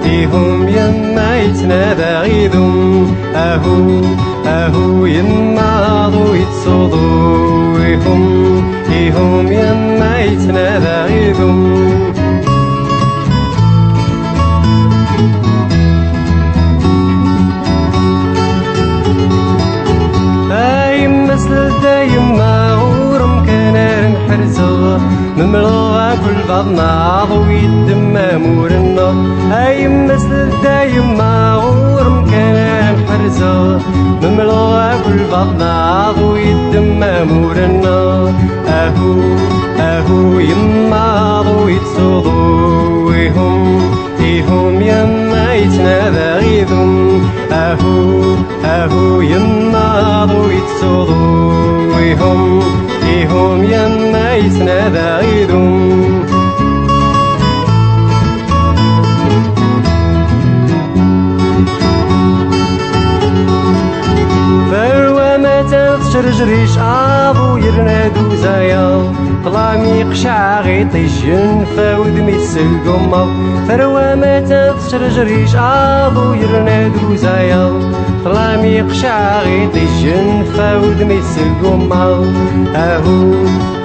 إيهم يما يتنادى غيدهم أهو يما ضو يتصودو إيهم يما يتنادى غيدهم يما سلدا يما غورم كنار نحرزغ مملوغا كل بعضنا ضوي الدم مورنا يما سلدا يما غورم كنار نحرزغ مملوغا كل بعضنا ضوي الدم مورنا أهو يما ضوي تصوضو إيهم يما يتنادى غيدهم أهو يما ضوي تصوضو إيهم يما يتنادى غيدهم فروى ما تشرجريش عاضو يرنادو زايا طلامي قشع غيطيش ينفى ودمي السلقمة فروى ما تشرجريش عاضو يرنادو زايا طلامي قشع غيطيش ينفى ودمي السلقمة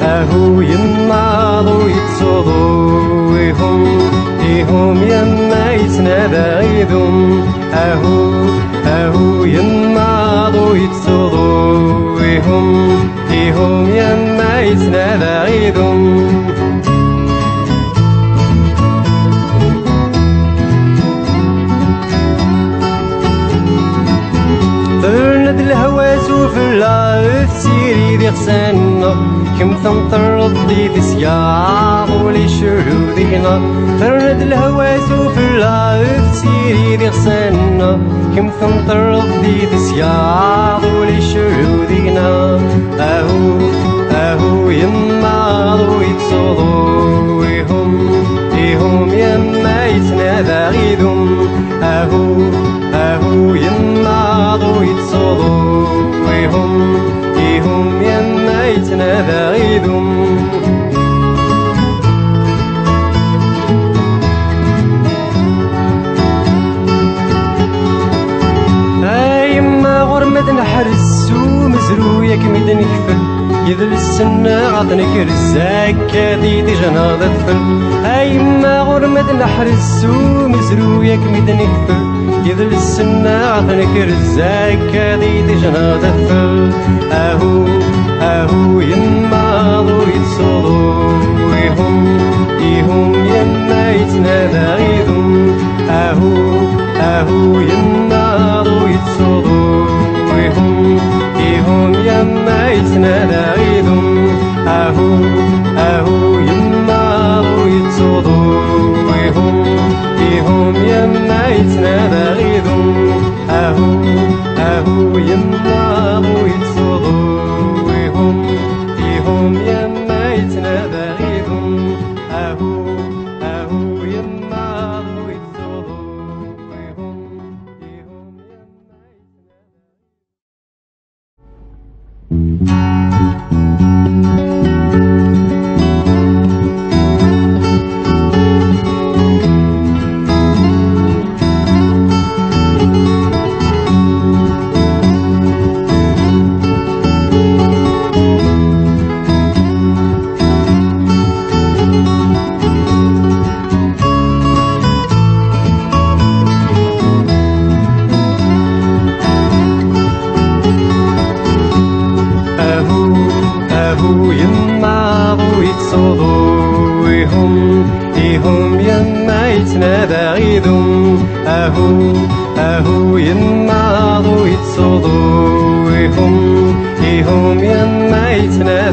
أهو يما ضو يتصودو إيهم يما يتنادى غيدهم أهو يما ضو يتصودو إيهم يما يتنادى غيدهم فرند الهواس وفلا تسيري ذي غسانا كم ثمطر الضي في سياض ولي شرو ذينا فرند الهواس وفلا تسيري ذي غسانا كم ثمطر الضي في سياض ولي شرو ذينا أهو يما ضو يتصودو إيهم يما يتنادى غيدهم أهو يما ضو يتصودو إيهم يما يتنادى غيدهم يما غرمد نحرس ومزرويك مدن كفل يذل السنة عطنك رزاك كادي دي جناض الثل يما غرمد نحرس ومزرويك مدن كفل يذل السنة عطنك رزاك كادي دي جناض الثل أهو يما ضو يتصودو إيهم يما يتنادى غيدهم أهو يما ضو يتصودو إيهم يما يتنادى غيدهم أهو يما ضو يتصودو إيهم يما يتنادى غيدهم أهو يما ضو يتصودو إيهم يما يتنادى غيدهم أهو يما ضو يتصودو إيهم يما يتنادى غيدهم أهو يما ضو يتصودو إيهم يما يتنادى